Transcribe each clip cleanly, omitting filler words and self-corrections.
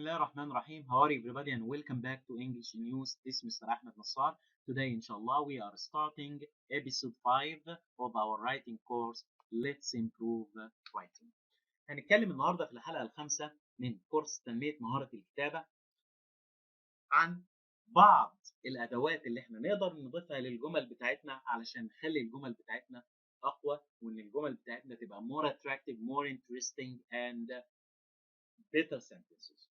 الله الرحمن الرحيم. How are you everybody and welcome back to English News. This is Mr. Ahmed Nassar. Today inshallah we are starting episode 5 of our writing course Let's Improve Writing. هنتكلم النهارده في الحلقة الخامسة من كورس تنمية مهارة الكتابة عن بعض الأدوات اللي احنا نقدر نضيفها للجمل بتاعتنا علشان نخلي الجمل بتاعتنا أقوى وإن الجمل بتاعتنا تبقى more attractive, more interesting and better sentences.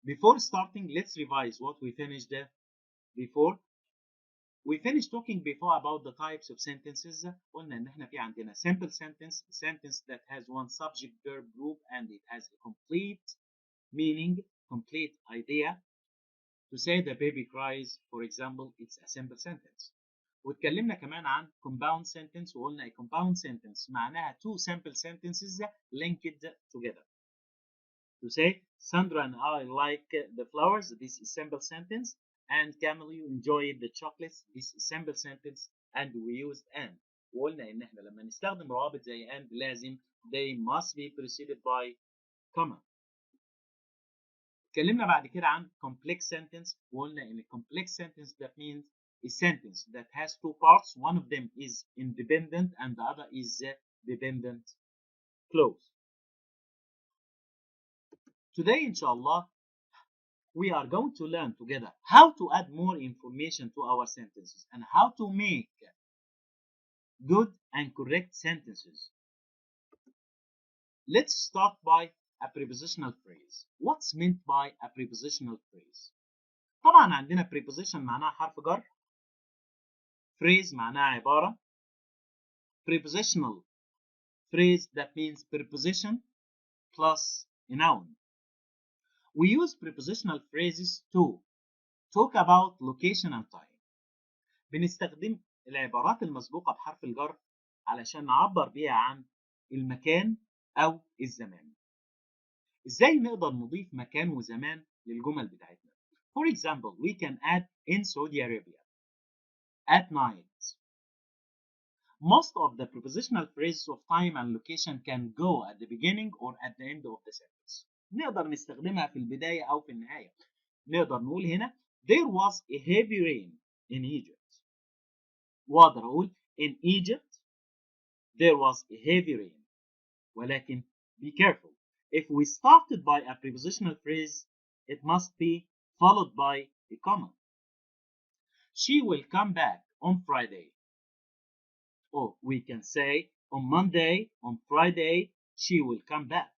Before starting, let's revise what we finished before. We finished talking before about the types of sentences. قلنا إن إحنا في عندنا simple sentence, sentence that has one subject verb group and it has a complete meaning, complete idea. To say the baby cries, for example, it's a simple sentence. واتكلمنا كمان عن compound sentence وقلنا a compound sentence معناها two simple sentences linked together. To say Sandra and I like the flowers, this is simple sentence, and Camille you enjoyed the chocolates, this is simple sentence, and we used and. وقلنا ان احنا لما نستخدم روابط زي and لازم they must be preceded by comma. اتكلمنا بعد كده عن complex sentence وقلنا ان complex sentence that means a sentence that has two parts, one of them is independent and the other is dependent clause. Today, inshallah, we are going to learn together how to add more information to our sentences and how to make good and correct sentences. Let's start by a prepositional phrase. What's meant by a prepositional phrase? طبعا عندنا preposition معناها حرف جر. Phrase معناها عبارة. Prepositional phrase that means preposition plus a noun. We use prepositional phrases to talk about location and time. بنستخدم العبارات المسبوقة بحرف الجر علشان نعبر بيها عن المكان أو الزمان. إزاي نقدر نضيف مكان وزمان للجمل بتاعتنا؟ For example, we can add in Saudi Arabia, at night. Most of the prepositional phrases of time and location can go at the beginning or at the end of the sentence. نقدر نستخدمها في البداية أو في النهاية. نقدر نقول هنا there was a heavy rain in Egypt. وأقدر أقول in Egypt there was a heavy rain. ولكن be careful. If we started by a prepositional phrase, it must be followed by a comma. She will come back on Friday. Or we can say on Monday, on Friday, she will come back.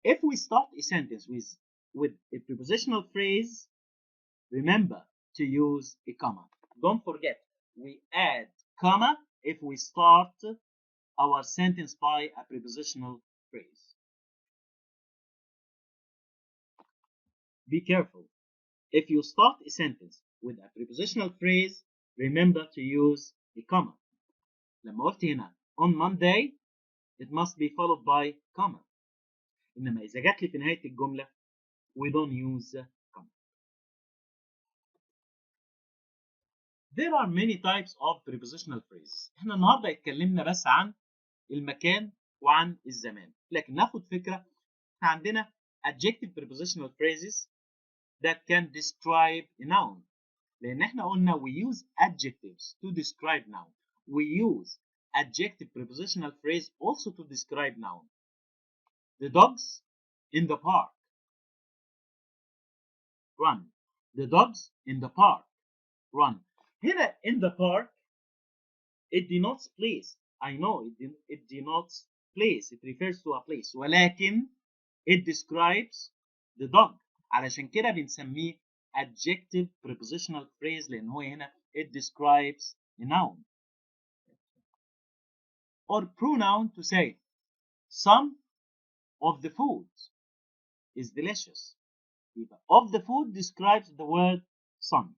If we start a sentence with a prepositional phrase, remember to use a comma. Don't forget, we add comma if we start our sentence by a prepositional phrase. Be careful. If you start a sentence with a prepositional phrase, remember to use a comma. لما قلت هنا on Monday, it must be followed by comma. إنما إذا جات لي في نهاية الجملة we don't use comma. There are many types of prepositional phrases. احنا النهارده اتكلمنا بس عن المكان وعن الزمان. لكن ناخد فكرة احنا عندنا adjective prepositional phrases that can describe a noun. لأن احنا قلنا we use adjectives to describe noun. We use adjective prepositional phrase also to describe noun. The dogs in the park run. The dogs in the park run. Here in the park, it denotes place. I know it denotes place. It refers to a place. ولكن it describes the dog. علشان كده بنسميه adjective prepositional phrase لأن هو هنا it describes a noun. Or pronoun to say some of the food is delicious. يبقى of the food describes the word some.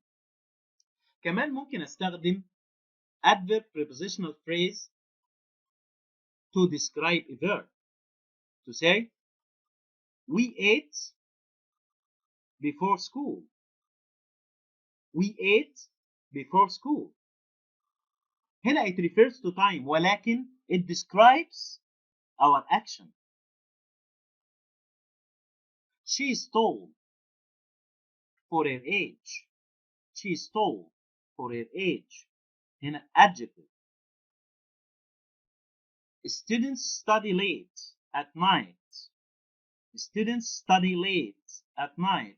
كمان ممكن استخدم adverb prepositional phrase to describe a verb. To say we ate before school. We ate before school. هنا it refers to time ولكن it describes our action. She is tall for her age. She is tall for her age. هنا adjective. Students study late at night. Students study late at night.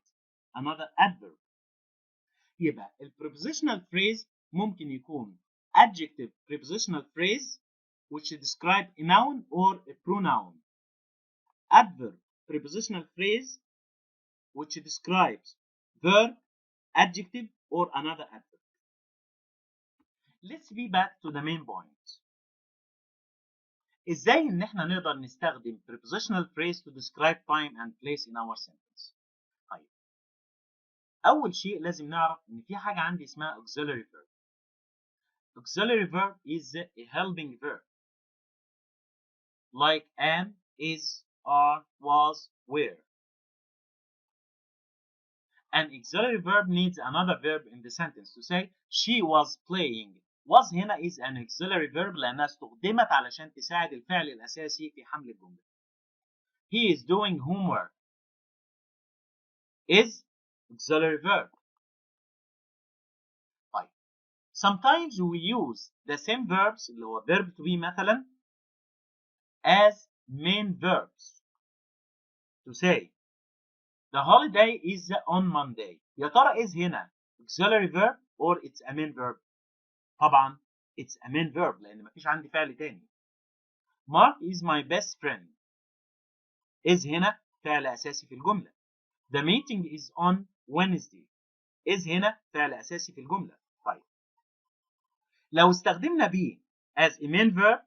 Another adverb. يبقى ال prepositional phrase ممكن يكون adjective prepositional phrase which describe a noun or a pronoun. Adverb prepositional phrase which describes verb, adjective, or another adverb. Let's be back to the main point. ازاي ان احنا نقدر نستخدم prepositional phrase to describe time and place in our sentence. طيب اول شيء لازم نعرف ان في حاجه عندي اسمها auxiliary verb. Auxiliary verb is a helping verb like am, is, are, was, were. An auxiliary verb needs another verb in the sentence to say she was playing. was هنا is an auxiliary verb لأنها استخدمت علشان تساعد الفعل الأساسي في حمل الجملة. He is doing homework. is auxiliary verb. طيب. Sometimes we use the same verbs اللي هو verb to be مثلا as main verbs to say the holiday is on Monday. يا ترى is هنا auxiliary verb or it's a main verb؟ طبعا it's a main verb لأن مفيش عندي فعل تاني. Mark is my best friend. is هنا فعل أساسي في الجملة. The meeting is on Wednesday. is هنا فعل أساسي في الجملة. طيب لو استخدمنا be as a main verb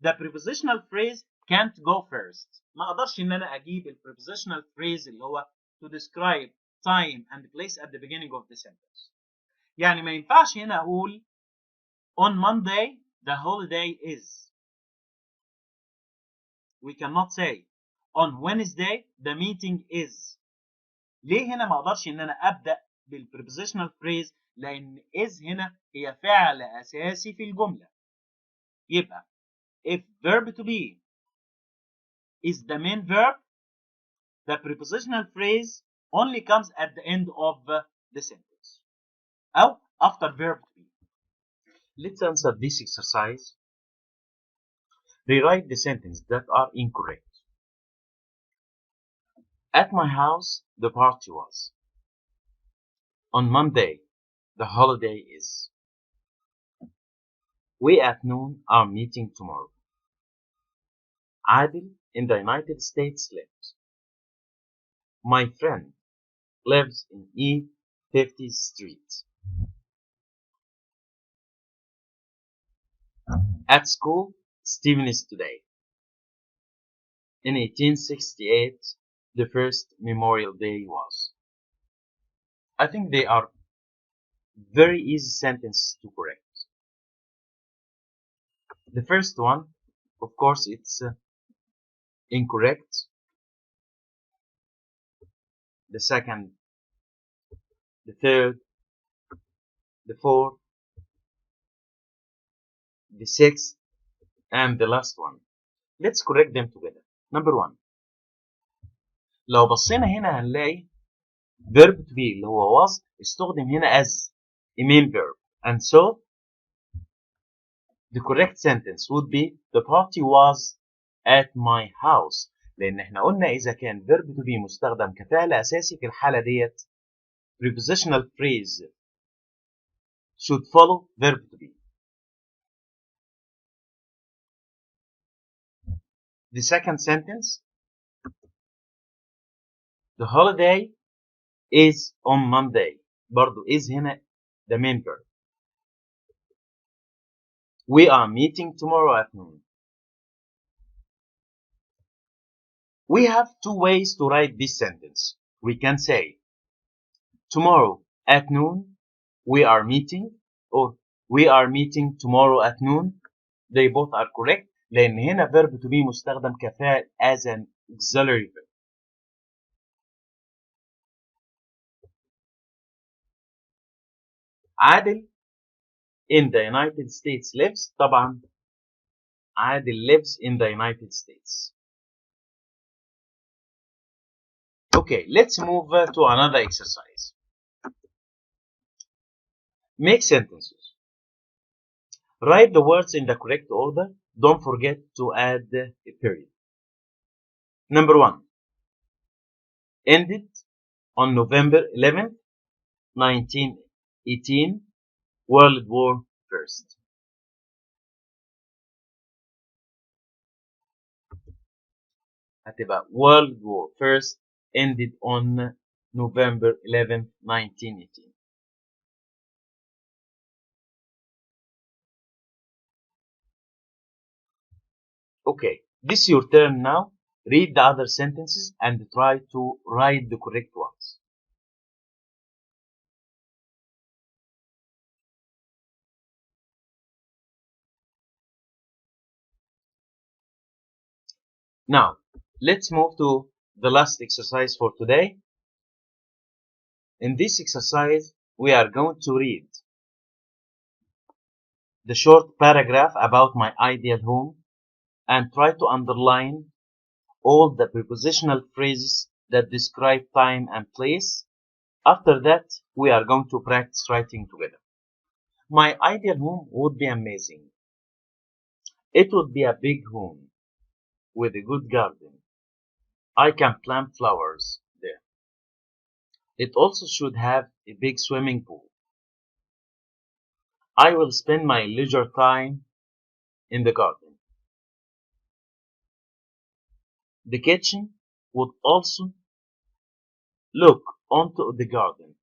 the prepositional phrase can't go first. ما أقدرش إن أنا أجيب ال prepositional phrase اللي هو to describe time and place at the beginning of the sentence. يعني ما ينفعش هنا أقول on Monday the holiday is. We cannot say on Wednesday the meeting is. ليه هنا ما اقدرش ان انا ابدا بالprepositional phrase؟ لان is هنا هي فعل اساسي في الجمله. يبقى if verb to be is the main verb the prepositional phrase only comes at the end of the sentence او after verb to be. Let's answer this exercise. Rewrite the sentences that are incorrect. At my house, the party was. On Monday, the holiday is. We at noon are meeting tomorrow. Adil in the United States lives. My friend lives in E50th Street. At school, Stephen is today. In 1868, the first Memorial Day was. I think they are very easy sentences to correct. The first one, of course, it's incorrect. The second, the third, the fourth, the sixth, and the last one. Let's correct them together. Number one. لو بصينا هنا هنلاقي verb to be اللي هو was استخدم هنا as a main verb. And so the correct sentence would be the party was at my house. لأن احنا قلنا إذا كان verb to be مستخدم كفعل أساسي في الحالة ديت prepositional phrase should follow verb to be. The second sentence, the holiday is on Monday. برضو is هنا the main verb. We are meeting tomorrow at noon. We have two ways to write this sentence. We can say tomorrow at noon we are meeting, or we are meeting tomorrow at noon. They both are correct لأن هنا verb to be مستخدم كفعل as an auxiliary verb. عادل in the United States lives. طبعا عادل lives in the United States. Okay, let's move to another exercise. Make sentences. Write the words in the correct order. Don't forget to add a period. Number 1. Ended on November 11th, 1918, World War First. هتبقى World War First ended on November 11th, 1918. Okay, this is your turn now. Read the other sentences and try to write the correct ones. Now, let's move to the last exercise for today. In this exercise, we are going to read the short paragraph about my ideal home and try to underline all the prepositional phrases that describe time and place. After that, we are going to practice writing together. My ideal home would be amazing. It would be a big home with a good garden. I can plant flowers there. It also should have a big swimming pool. I will spend my leisure time in the garden. The kitchen would also look onto the garden.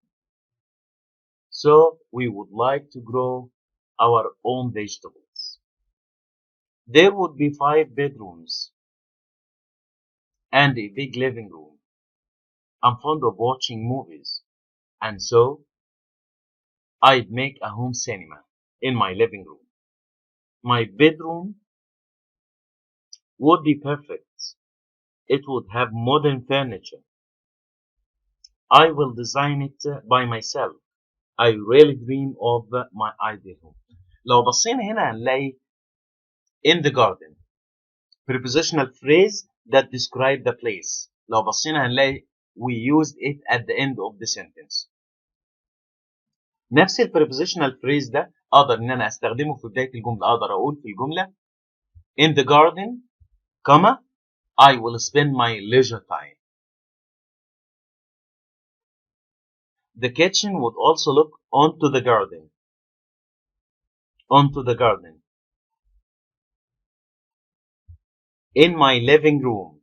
So we would like to grow our own vegetables. There would be 5 bedrooms and a big living room. I'm fond of watching movies, and so I'd make a home cinema in my living room. My bedroom would be perfect. It would have modern furniture. I will design it by myself. I really dream of my ideal home. لو بصينا هنا هنلاقي in the garden prepositional phrase that describe the place. لو بصينا هنلاقي we used it at the end of the sentence. نفس prepositional phrase ده اقدر ان انا استخدمه في بداية الجملة. اقدر اقول في الجملة in the garden, comma, I will spend my leisure time. The kitchen would also look onto the garden. Onto the garden. In my living room.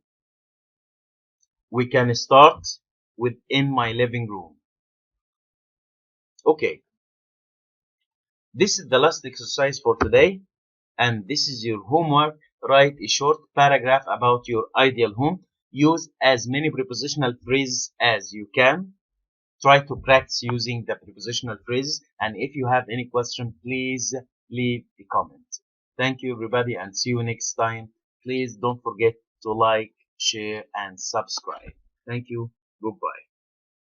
We can start with in my living room. Okay. This is the last exercise for today, and this is your homework. Write a short paragraph about your ideal home. Use as many prepositional phrases as you can. Try to practice using the prepositional phrases, and if you have any question, please leave a comment. Thank you everybody, and see you next time. Please don't forget to like, share, and subscribe. Thank you. Goodbye.